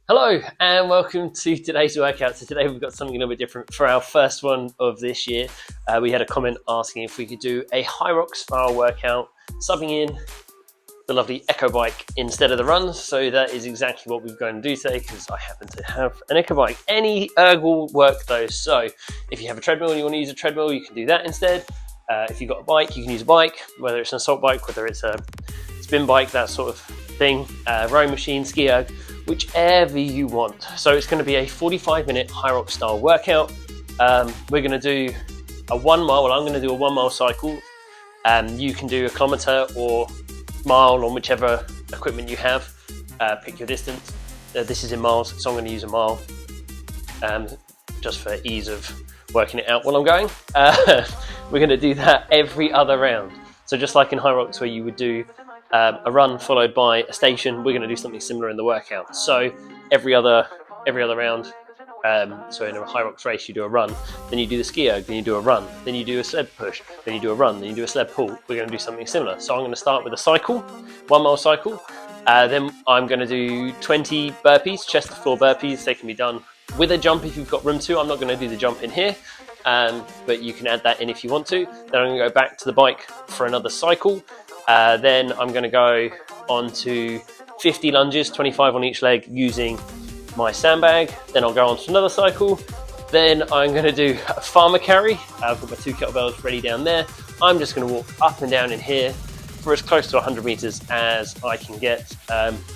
Hello and welcome to today's workout. So today we've got something a little bit different for our first one of this year. We had a comment asking if we could do a Hyrox style workout, subbing in the lovely Echo bike instead of the run. So that is exactly what we're going to do today because I happen to have an Echo bike. Any erg will work though. So if you have a treadmill and you want to use a treadmill, you can do that instead. If you've got a bike, you can use a bike, whether it's an assault bike, whether it's a spin bike, that sort of thing, rowing machine, ski erg, whichever you want. So it's going to be a 45-minute Hyrox style workout. We're going to do a 1 mile, well I'm going to do a 1 mile cycle. You can do a kilometre or mile on whichever equipment you have. Pick your distance. This is in miles, so I'm going to use a mile just for ease of working it out while I'm going. We're going to do that every other round. So just like in Hyrox where you would do a run followed by a station, we're going to do something similar in the workout. So every other round, so in a Hyrox race you do a run, then you do the ski erg, then you do a run, then you do a sled push, then you do a run, then you do a sled pull. We're going to do something similar. So I'm going to start with a cycle, 1 mile cycle. Then I'm going to do 20 burpees, chest to floor burpees. They can be done with a jump if you've got room to. I'm not going to do the jump in here, but you can add that in if you want to. Then I'm going to go back to the bike for another cycle. Then I'm going to go on to 50 lunges, 25 on each leg using my sandbag. Then I'll go on to another cycle. Then I'm going to do a farmer carry. I've got my 2 kettlebells ready down there. I'm just going to walk up and down in here for as close to 100 meters as I can get.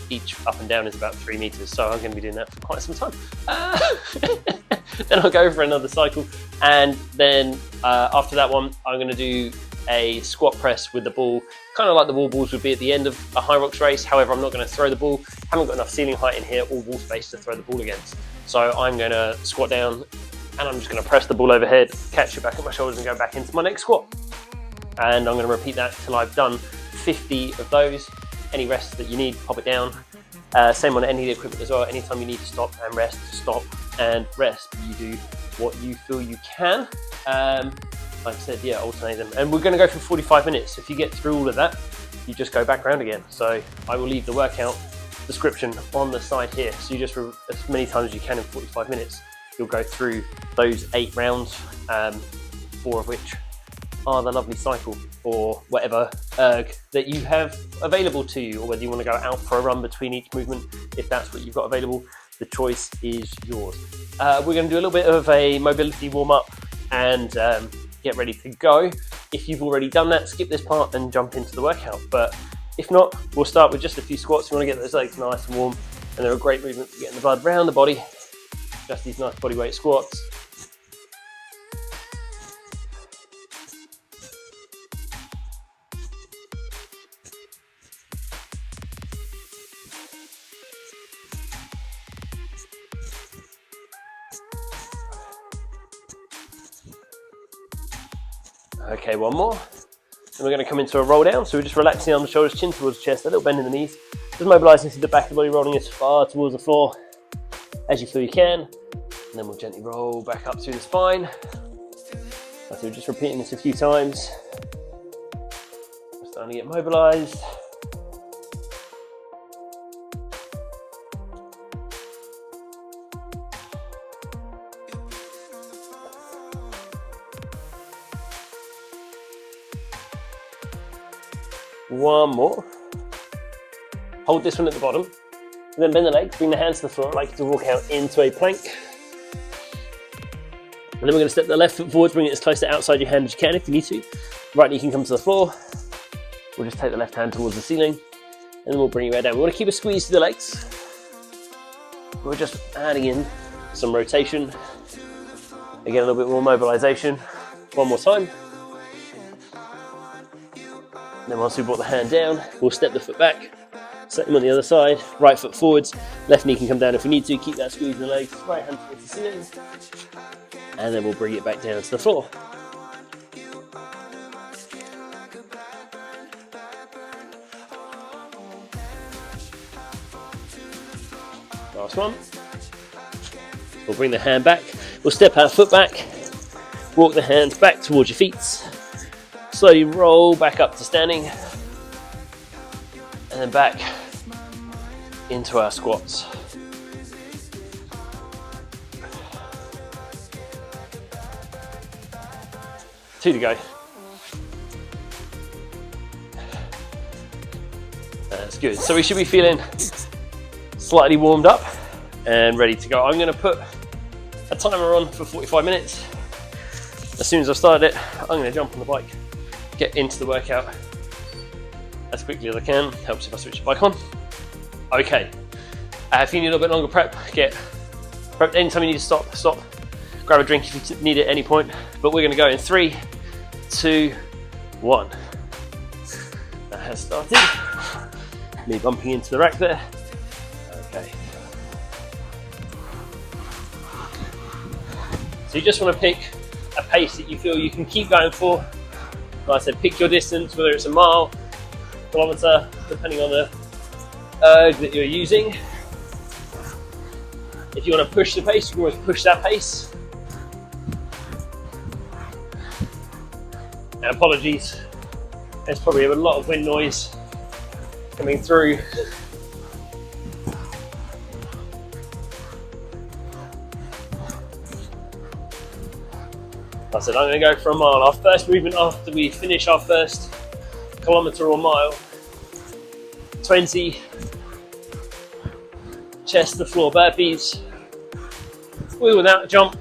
Each up and down is about 3 meters, so I'm going to be doing that for quite some time. Then I'll go for another cycle, and then after that one, I'm going to do a squat press with the ball, kind of like the Wallballs would be at the end of a Hyrox race. However, I'm not going to throw the ball. Haven't got enough ceiling height in here or wall space to throw the ball against. So I'm going to squat down, and I'm just going to press the ball overhead, catch it back at my shoulders, and go back into my next squat. And I'm going to repeat that till I've done 50 of those. Any rest that you need, pop it down. Same on any of the equipment as well. Anytime you need to stop and rest, stop and rest. You do what you feel you can. Like I said, yeah, alternate them. And we're going to go for 45 minutes. If you get through all of that, you just go back around again. So I will leave the workout description on the side here. So you just, as many times as you can in 45 minutes, you'll go through those 8 rounds, 4 of which are the lovely cycle or whatever erg that you have available to you, or whether you want to go out for a run between each movement. If that's what you've got available, the choice is yours. We're going to do a little bit of a mobility warm-up and get ready to go. If you've already done that, skip this part and jump into the workout. But if not, we'll start with just a few squats. You want to get those legs nice and warm, and they're a great movement for getting the blood around the body. Just these nice body weight squats. Okay, one more. Then we're going to come into a roll down. So we're just relaxing the arms and shoulders, chin towards the chest, a little bend in the knees. Just mobilising through the back of the body, rolling as far towards the floor as you feel you can. And then we'll gently roll back up through the spine. So we're just repeating this a few times. We're starting to get mobilised. One more. Hold this one at the bottom, and then bend the legs, bring the hands to the floor. I'd like you to walk out into a plank. And then we're going to step the left foot forward, bring it as close to outside your hand as you can if you need to. Right knee can come to the floor. We'll just take the left hand towards the ceiling, and then we'll bring you right down. We want to keep a squeeze to the legs. We're just adding in some rotation. Again, a little bit more mobilization. One more time. Then once we've brought the hand down, we'll step the foot back, same on the other side, right foot forwards, left knee can come down if we need to, keep that squeeze in the legs, right hand towards the ceiling, and then we'll bring it back down to the floor. Last one. We'll bring the hand back, we'll step our foot back, walk the hands back towards your feet, slowly roll back up to standing, and then back into our squats. 2 to go. That's good. So we should be feeling slightly warmed up and ready to go. I'm going to put a timer on for 45 minutes. As soon as I've started it, I'm going to jump on the bike, get into the workout as quickly as I can. Helps if I switch the bike on. Okay. If you need a little bit longer prep, get prepped. Anytime you need to stop. Grab a drink if you need it at any point. But we're going to go in 3, 2, 1. That has started. Me bumping into the rack there. Okay. So you just want to pick a pace that you feel you can keep going for. Like I said, pick your distance, whether it's a mile, kilometre, depending on the erg that you're using. If you want to push the pace, you can always push that pace. And apologies, there's probably a lot of wind noise coming through. I said I'm going to go for a mile. Our first movement after we finish our first kilometre or mile, 20 chest to floor burpees, with without a jump.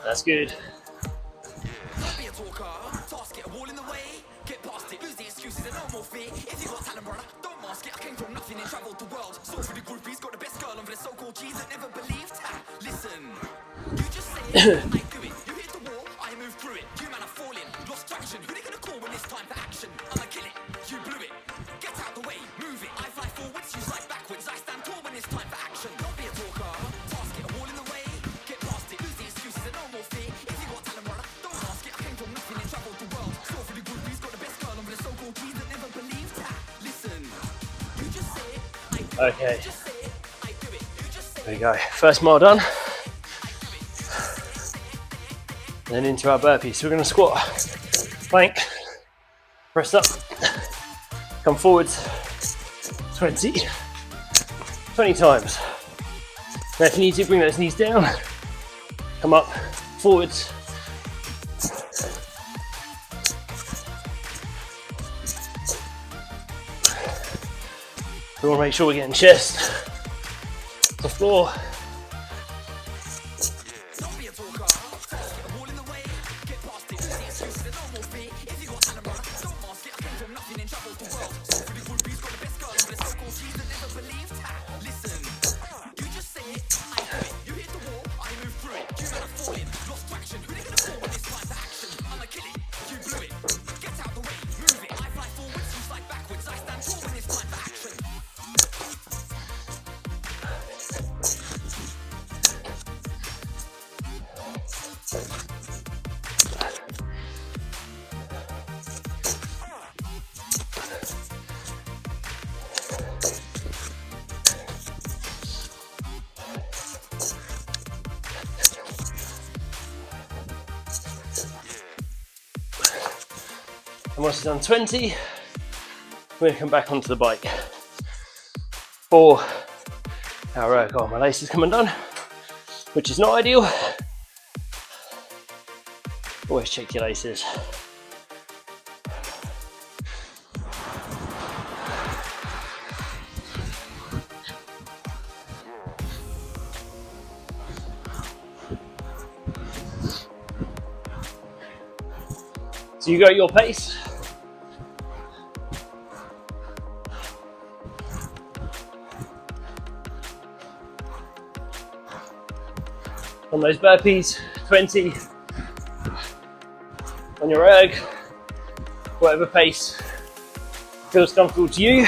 That's good. Okay, there we go. First mile done. And then into our burpees. So we're going to squat, plank, press up, come forwards 20 times. Now if you need to, bring those knees down, come up, forwards. We want to make sure we're getting chest to floor. And once you've done 20, we're going to come back onto the bike for our erg. Oh, my lace is come undone, which is not ideal. Always check your laces. So you go at your pace. On those burpees, 20 on your erg, whatever pace feels comfortable to you.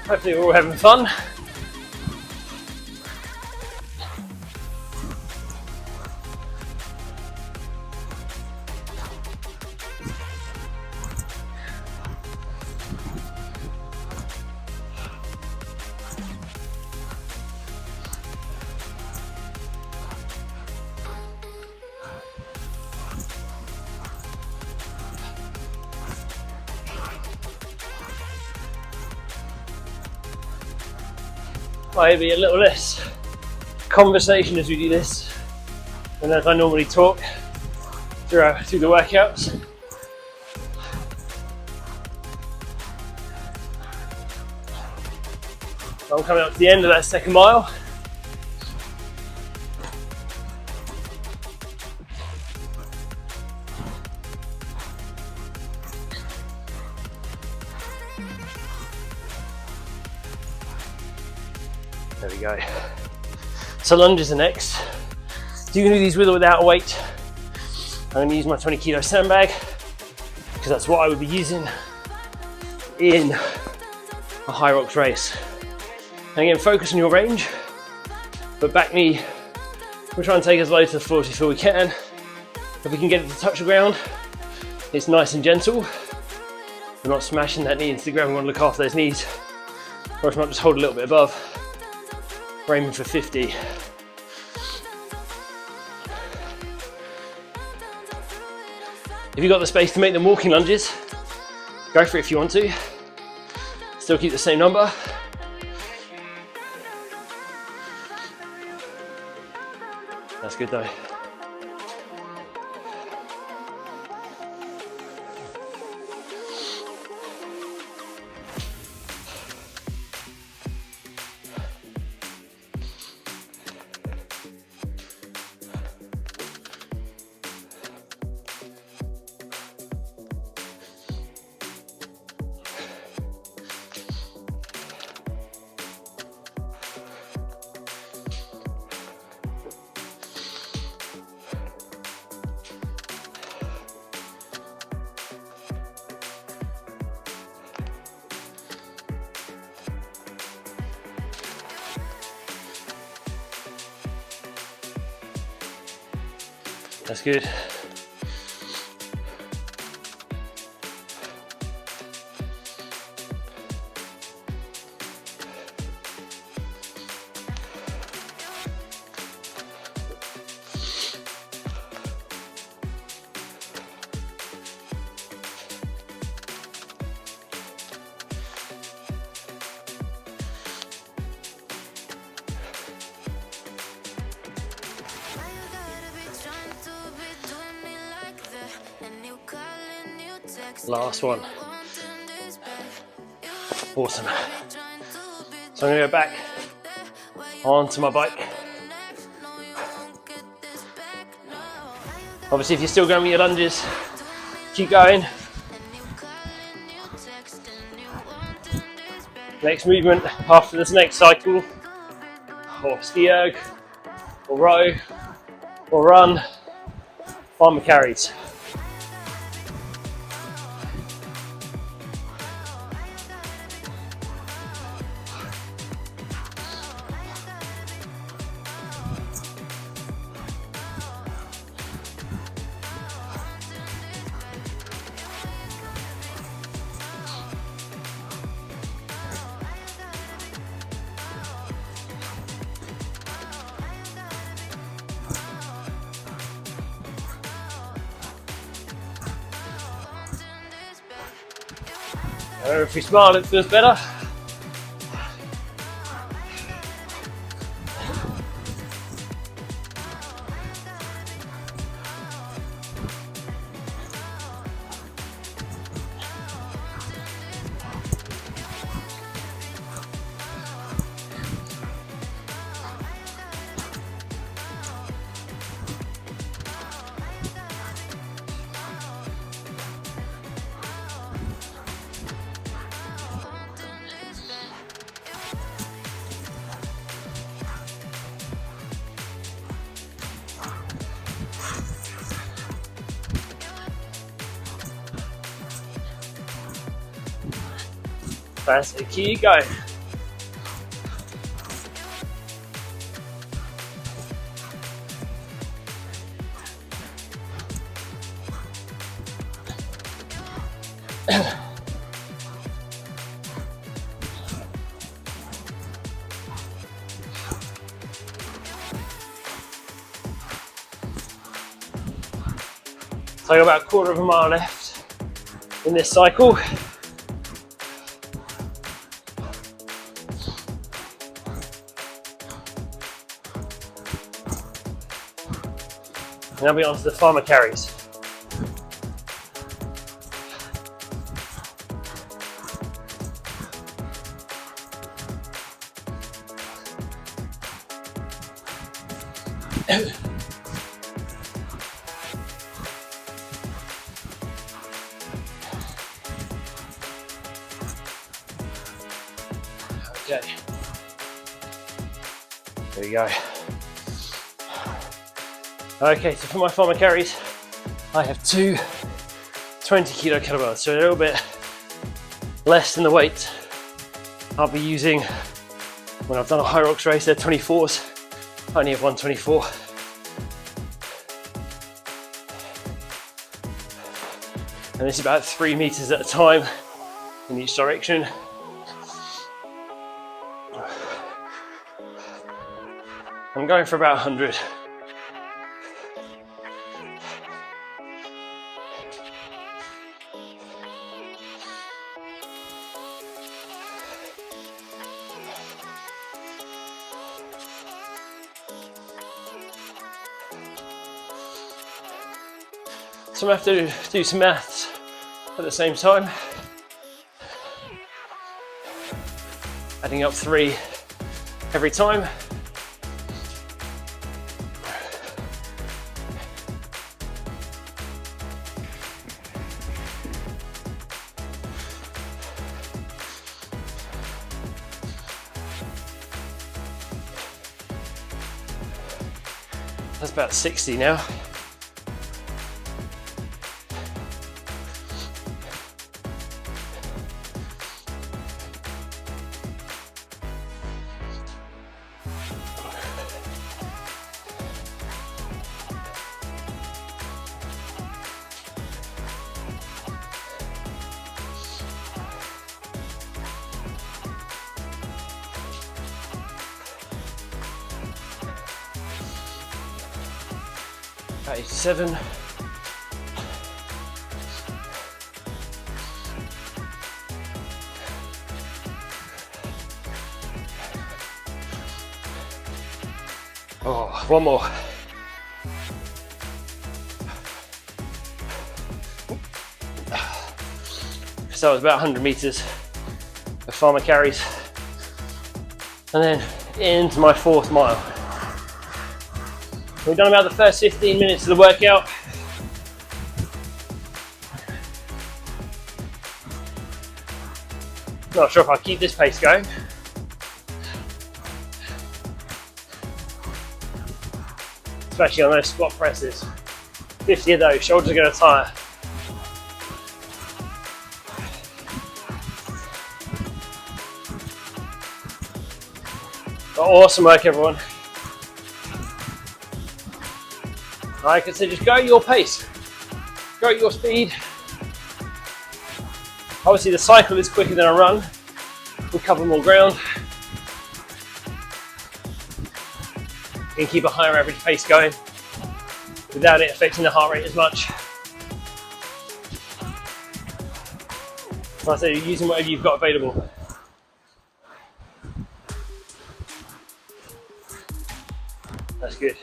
Hopefully we're all having fun. Maybe a little less conversation as we do this than as I normally talk through the workouts. So I'm coming up to the end of that second mile. There we go. So lunges are next. So you can do these with or without a weight. I'm going to use my 20 kilo sandbag because that's what I would be using in a Hyrox race. And again, focus on your range, but back knee, we'll try and take as low to the floor as we feel we can. If we can get it to touch the ground, it's nice and gentle. We're not smashing that knee into the ground. We want to look after those knees, or if not, just hold a little bit above. We're aiming for 50. If you've got the space to make them walking lunges, go for it if you want to. Still keep the same number. That's good though. That's good. Last one. Awesome. So I'm going to go back onto my bike. Obviously, if you're still going with your lunges, keep going. Next movement after this next cycle, or ski erg, or row, or run farmer carries. If we smile, it feels better. Fantastic, keep going. So I've got about a quarter of a mile left in this cycle. Now we're on to the farmer carries. Okay, there we go. Okay, so for my farmer carries, I have two 20 kilo kettlebells, so a little bit less than the weight I'll be using when I've done a Hyrox race. They're 24s, I only have 124. And it's about 3 meters at a time in each direction. I'm going for about 100. So I have to do some maths at the same time. Adding up 3 every time. That's about 60 now. About 87. Oh, one more. So it was about 100 meters of farmer carries, and then into my 4th mile. We've done about the first 15 minutes of the workout. Not sure if I'll keep this pace going. especially on those squat presses. 50 of those, shoulders are going to tire. Awesome work, everyone. Like I said, just go at your pace, go at your speed. Obviously the cycle is quicker than a run, we'll cover more ground. You can keep a higher average pace going without it affecting the heart rate as much. Like I said, you're using whatever you've got available. That's good.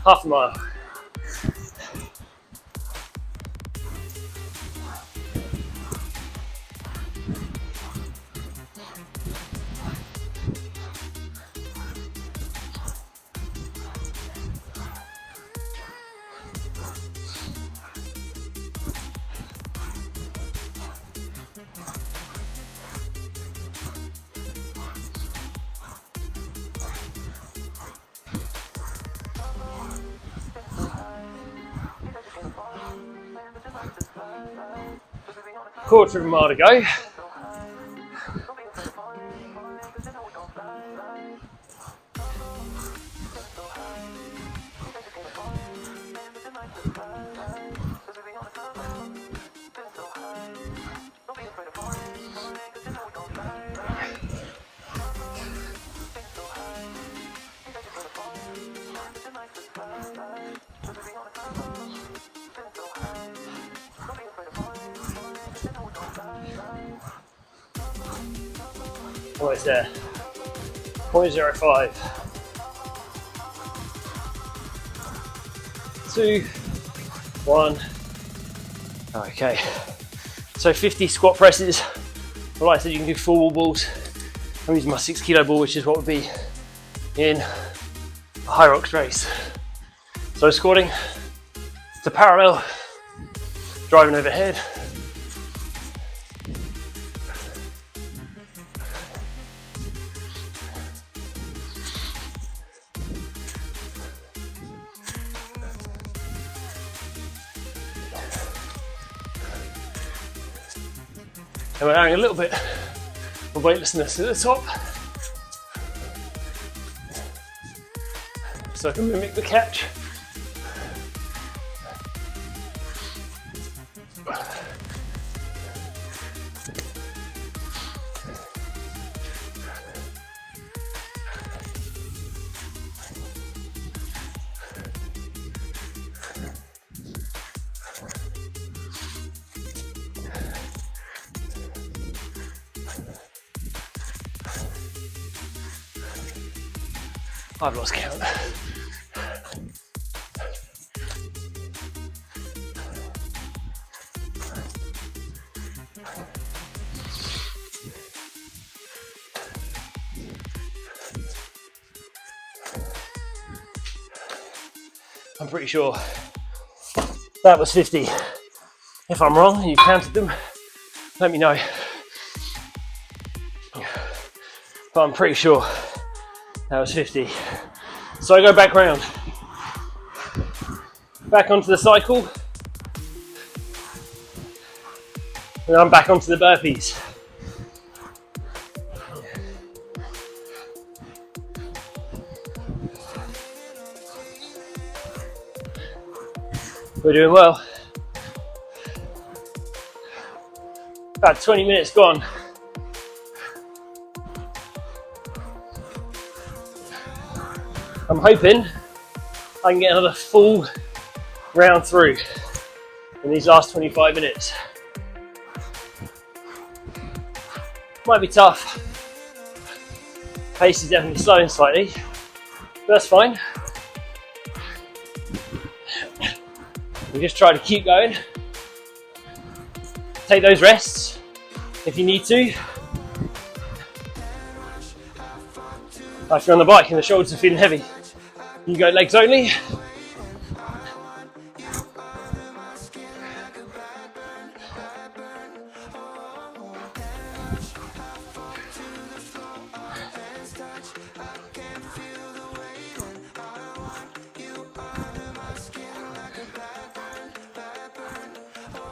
Half a mile. Quarter of a mile to go. What is there? 0.05. 2, 1. Okay. So 50 squat presses. Well, like I said, you can do 4 wall balls. I'm using my 6 kilo ball, which is what would be in a Hyrox race. So squatting to parallel, driving overhead. And we're adding a little bit of weightlessness at the top, so I can mimic the catch. I've lost count. I'm pretty sure that was 50. If I'm wrong and you counted them, let me know. But I'm pretty sure that was 50. So I go back round, back onto the cycle, and I'm back onto the burpees. We're doing well. About 20 minutes gone. I'm hoping I can get another full round through in these last 25 minutes. Might be tough. Pace is definitely slowing slightly, but that's fine. We just try to keep going. Take those rests if you need to. If you're on the bike and the shoulders are feeling heavy, you go legs only.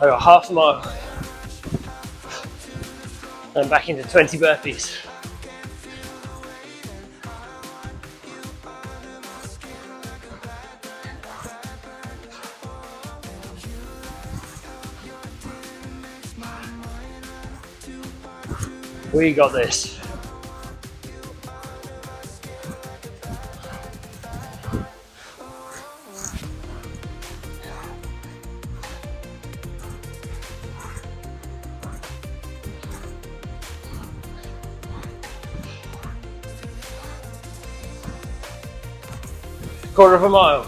I got half a mile and back into 20 burpees. We got this. Quarter of a mile.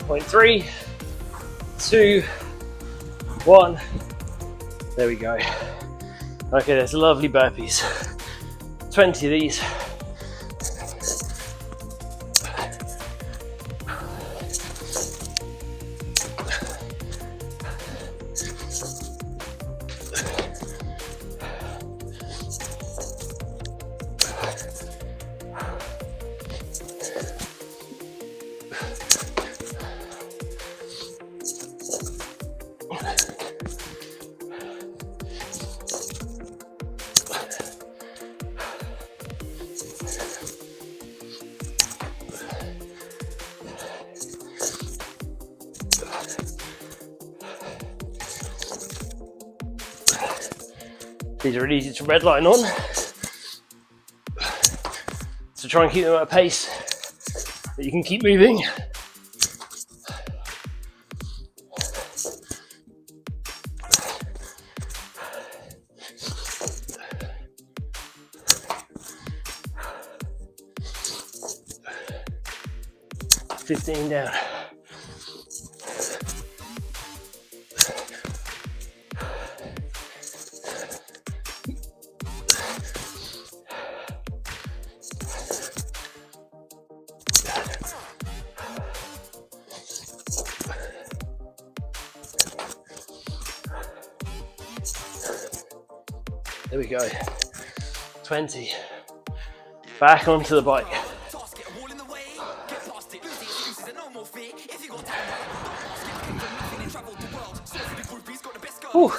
Point 3, 2, 1. There we go. Okay, there's lovely burpees. 20 of these. These are really easy to redline on, so try and keep them at a pace that you can keep moving. $15 down. There we go. 20. Back onto the bike. Whew.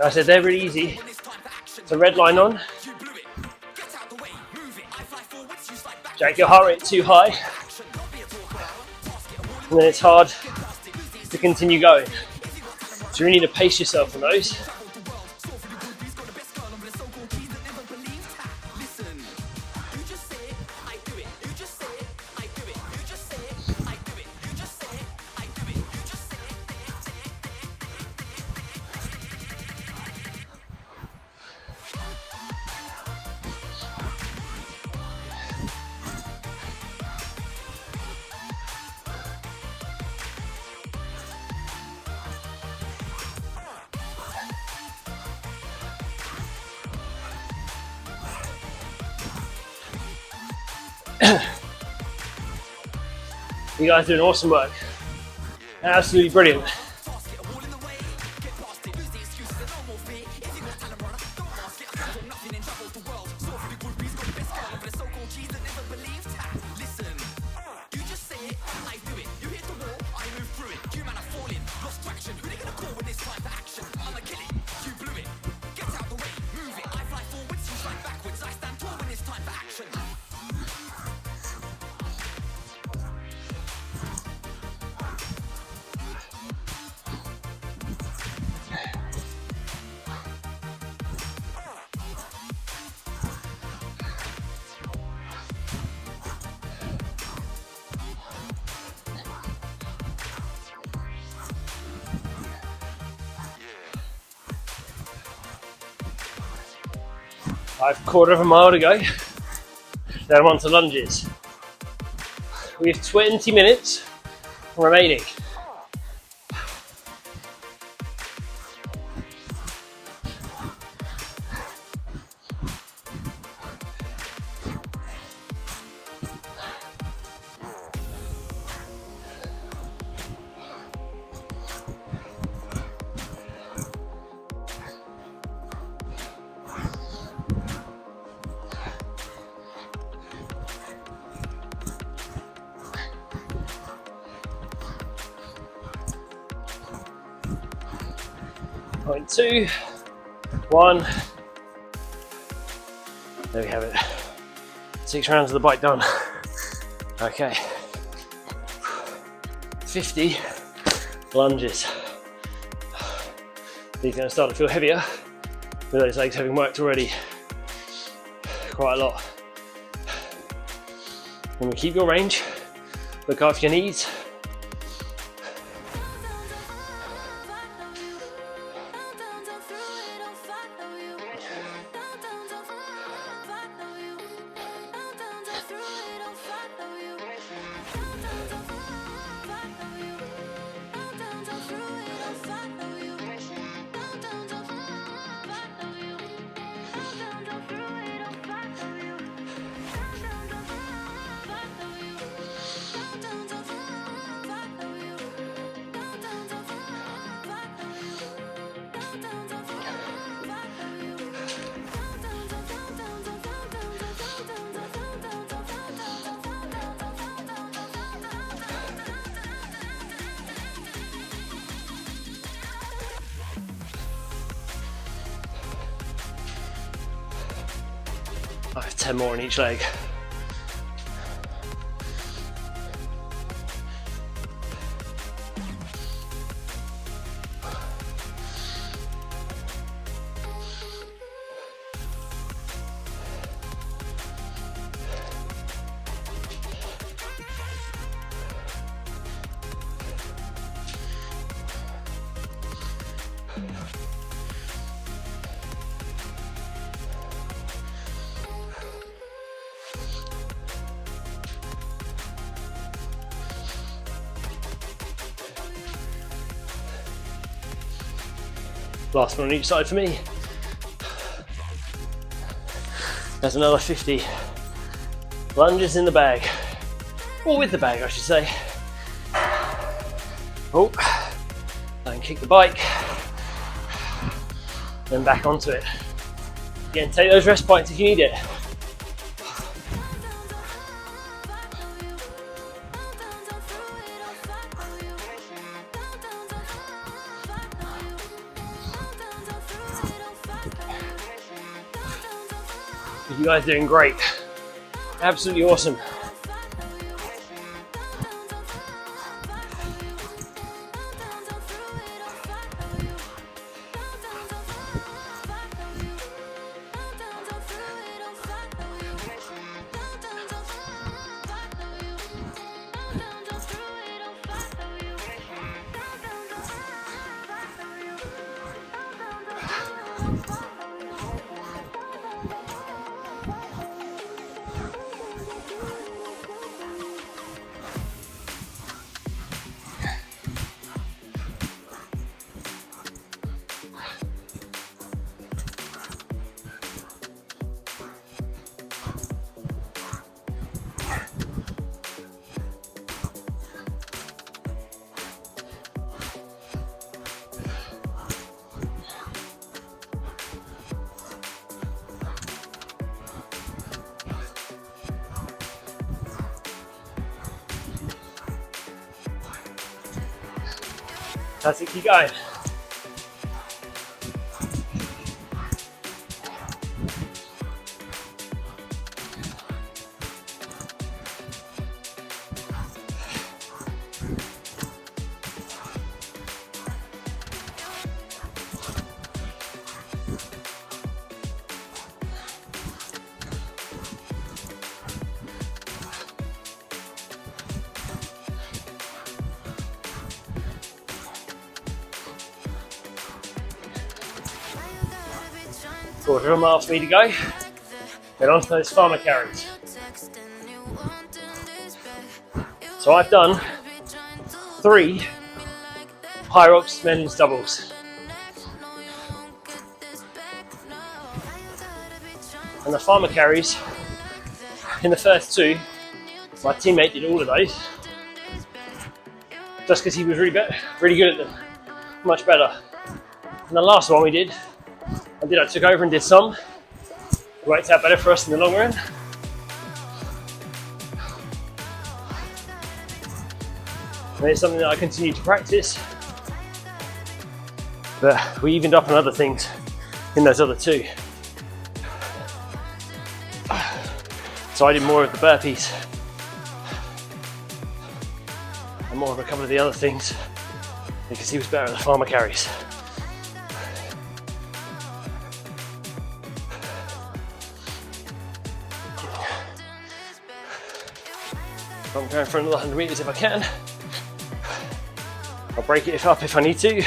I said they're really easy to redline on. Jack your heart rate too high, and then it's hard to continue going. So you need to pace yourself on those. You guys are doing awesome work. Absolutely brilliant. I've quarter of a mile to go. Then I'm on to lunges. We have 20 minutes remaining. Point 2, 1. There we have it. 6 rounds of the bike done. Okay. 50 lunges. These are going to start to feel heavier with those legs having worked already quite a lot. When we keep your range, look after your knees. I have 10 more on each leg. Last one on each side for me. There's another 50 lunges in the bag, or with the bag I should say. Oh, and kick the bike, then back onto it. Again, take those rest bites if you need it. You guys are doing great. Absolutely awesome. That's it, keep going. Quarter of a mile for me to go. Then onto those farmer carries. So I've done 3 Hyrox men's doubles. And the farmer carries, in the first 2, my teammate did all of those. Just because he was really good at them. Much better. And the last one we did, I took over and did some. It worked out better for us in the long run. And it's something that I continue to practice. But we evened up on other things in those other 2. So I did more of the burpees and more of a couple of the other things because he was better at the farmer carries. I'm going for another 100 meters if I can. I'll break it up if I need to.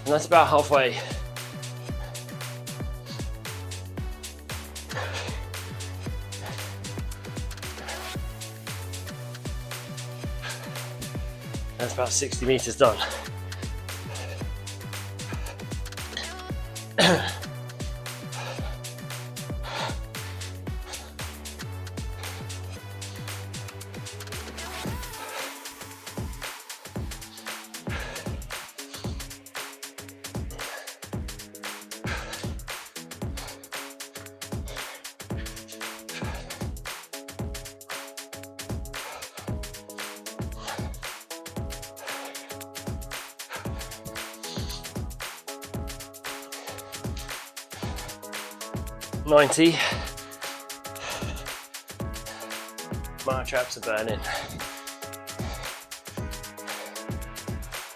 And that's about halfway. That's about 60 meters done. $90. My traps are burning.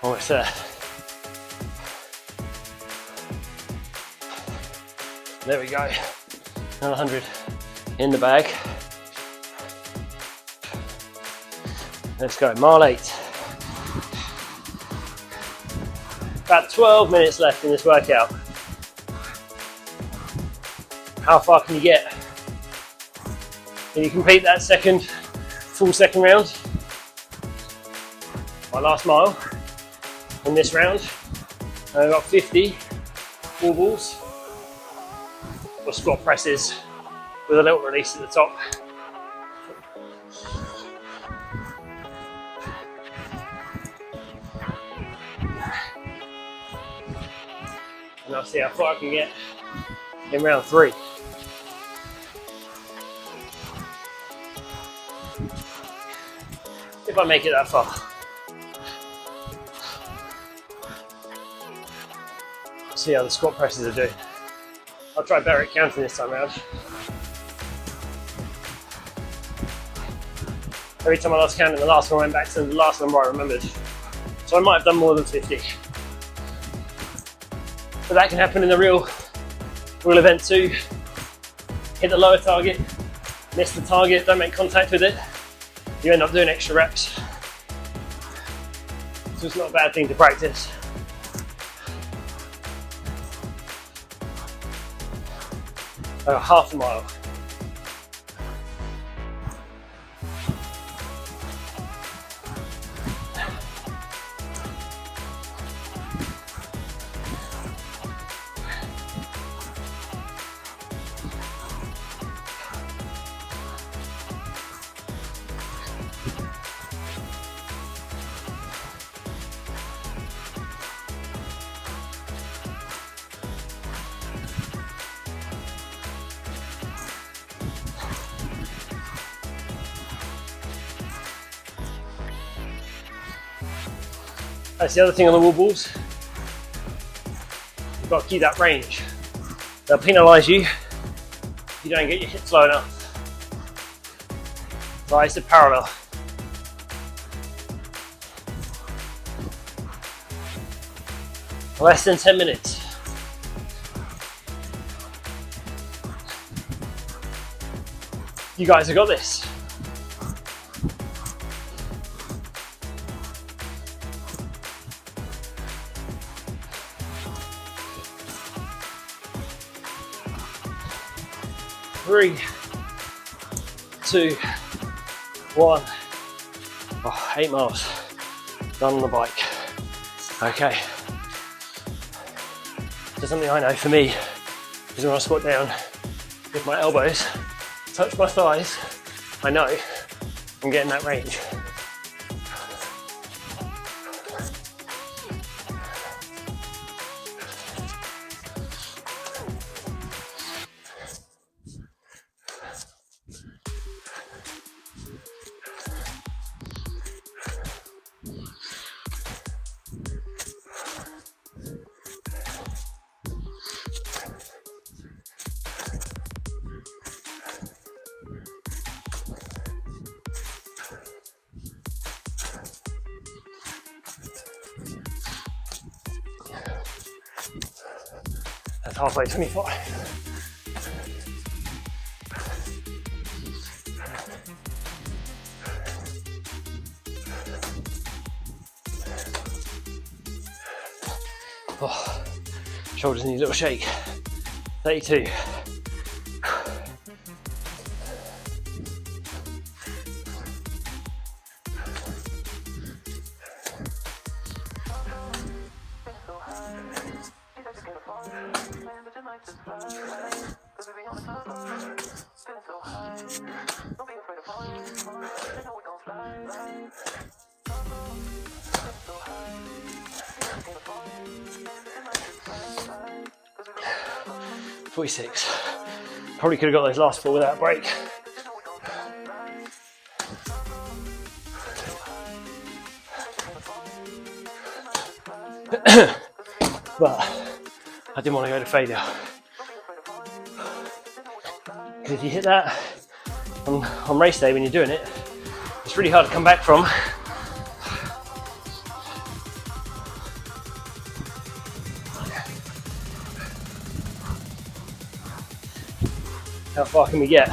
Almost there. There we go. Another 100 in the bag. Let's go, mile 8. About 12 minutes left in this workout. How far can you get? Can you complete that full second round? My last mile in this round. And I've got 50 wallballs or squat presses with a little release at the top. And I'll see how far I can get in round 3. If I make it that far. See how the squat presses are doing. I'll try better at counting this time around. Every time I lost count in the last one, I went back to the last number I remembered. So I might have done more than 50. But that can happen in the real event too. Hit the lower target, miss the target, don't make contact with it. You end up doing extra reps. So it's not a bad thing to practice. Half a mile. That's the other thing on the Wallballs. You've got to keep that range. They'll penalise you if you don't get your hips low enough. Rise to parallel. Less than 10 minutes. You guys have got this. Three, 2, 1. Oh, 8 miles done on the bike. Okay. So something I know for me is when I squat down with my elbows touch my thighs, I know I'm getting that range. That's halfway, 25. Oh, shoulders need a little shake. 32. Probably could have got those last 4 without a break. But I didn't want to go to failure. Because if you hit that on race day when you're doing it, it's really hard to come back from. How far can we get?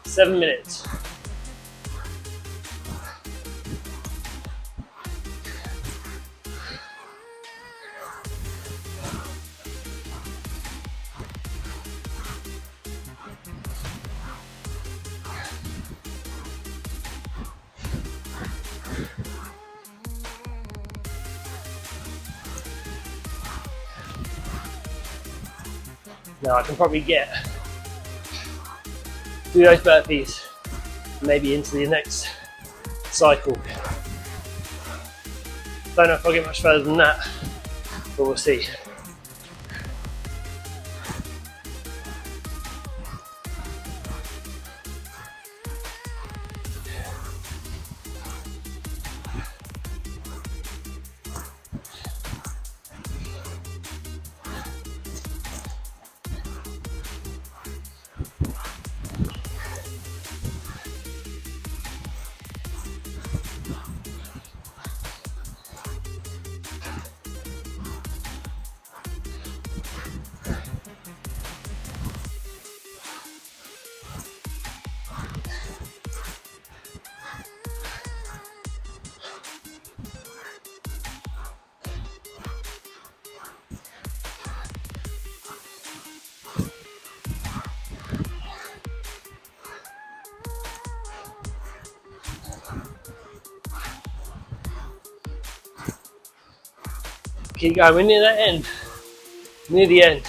7 minutes. Now I can probably do those burpees maybe into the next cycle. Don't know if I'll get much further than that, but we'll see. Keep going, we're near that end. Near the end.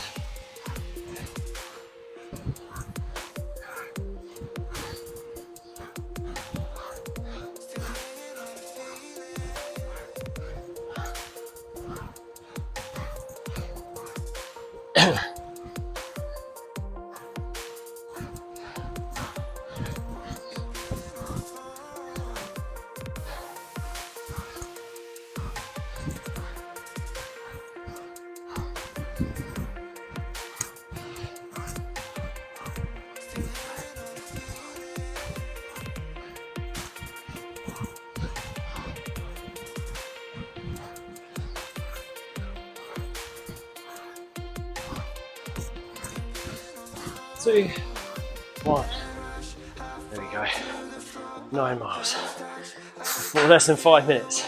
Two, one. There we go. 9 miles for less than 5 minutes.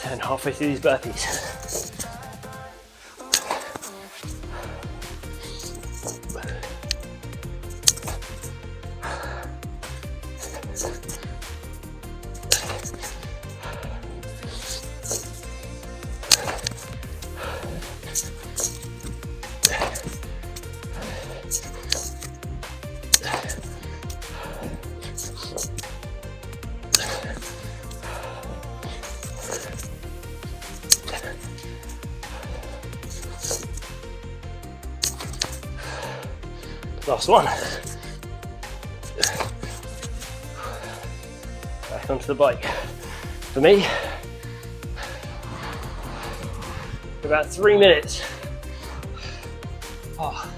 And halfway through these burpees. Last one. Back onto the bike. For me, about 3 minutes. Oh.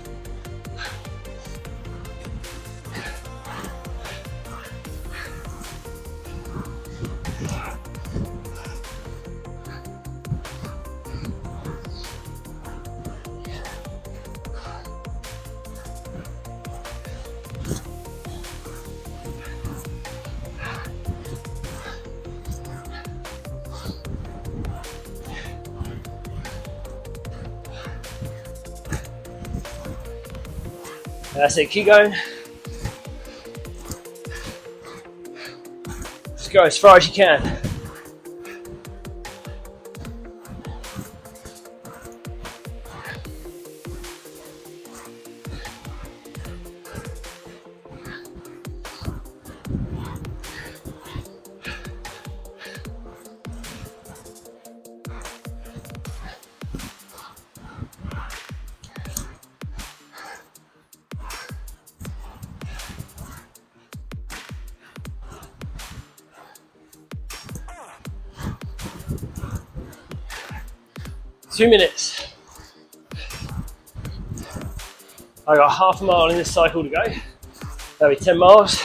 That's it, keep going. Just go as far as you can. Two minutes. I got half a mile in this cycle to go. That'll be 10 miles.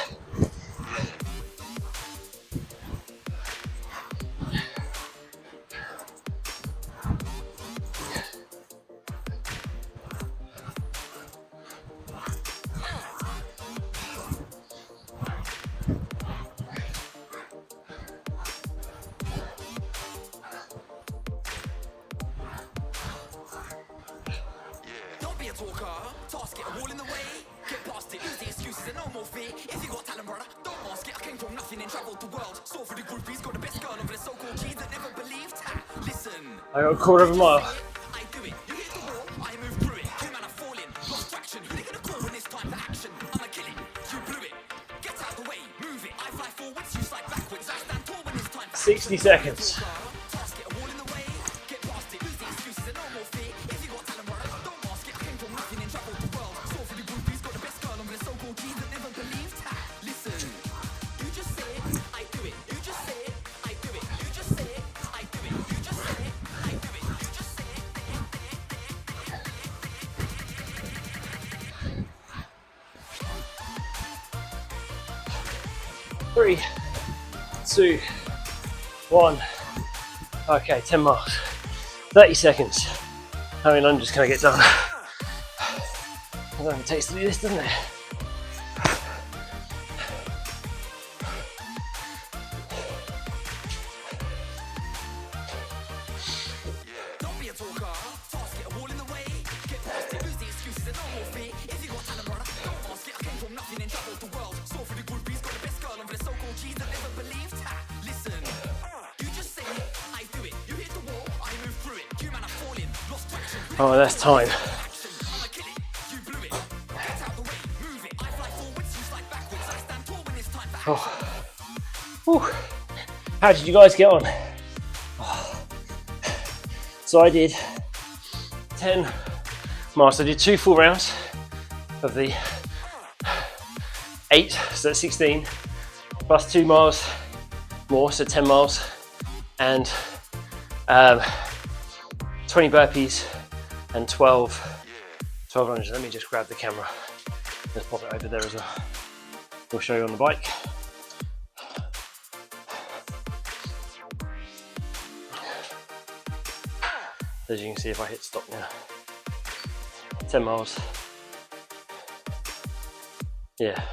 Task it, a wall in the way. Get past it, lose the excuses and no more fear. If you got talent, brother, don't mask it. I came from nothing and travelled the world. Saw for the groupies, got the best girl over the so-called G's that never believed. Listen, I got a quarter of a mile. I do it. You hit the wall, I move through it. Two man are falling, lost traction. Who they gonna call when it's time for action? I'ma kill it, you blew it. Get out the way, move it. I fly forwards, you slide backwards. I stand tall when it's time for 60 seconds. task it, a wall in the way. Get past it, lose the excuses and no more fear. If you got talent, brother, don't mask it. I came from nothing and travelled the world. Saw for the groupies, got the best girl over the so-called G's that never believed. Listen, you just say it, I do it. You just say it, I do it. You just say it, I do it. You just say it, I do it. You just say it. 3, 2, 1. Okay, 10 miles. 30 seconds. How many lunges can I get done? How long it takes to do this, doesn't it? Don't be a talker. Task it, a wall in the way. Get past it, lose the excuses and no more fear. If you got talent, brother, don't mask it. I came from nothing and Oh, that's time. Oh. Whew. How did you guys get on? Oh. So I did 10 miles. I did 2 full rounds of the 8, so that's 16, plus 2 miles more, so 10 miles, and 20 burpees and 1200. Let me just grab the camera. Let's pop it over there as well. We'll show you on the bike. As you can see, if I hit stop now, 10 miles. Yeah.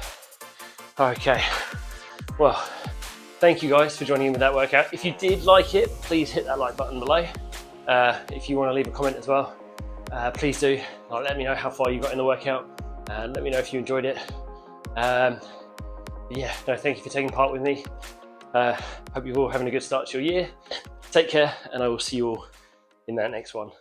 Okay. Well, thank you guys for joining in with that workout. If you did like it, please hit that like button below. If you want to leave a comment as well, please do. Let me know how far you got in the workout, and let me know if you enjoyed it. Yeah, no, thank you for taking part with me. Hope you're all having a good start to your year. Take care, and I will see you all in that next one.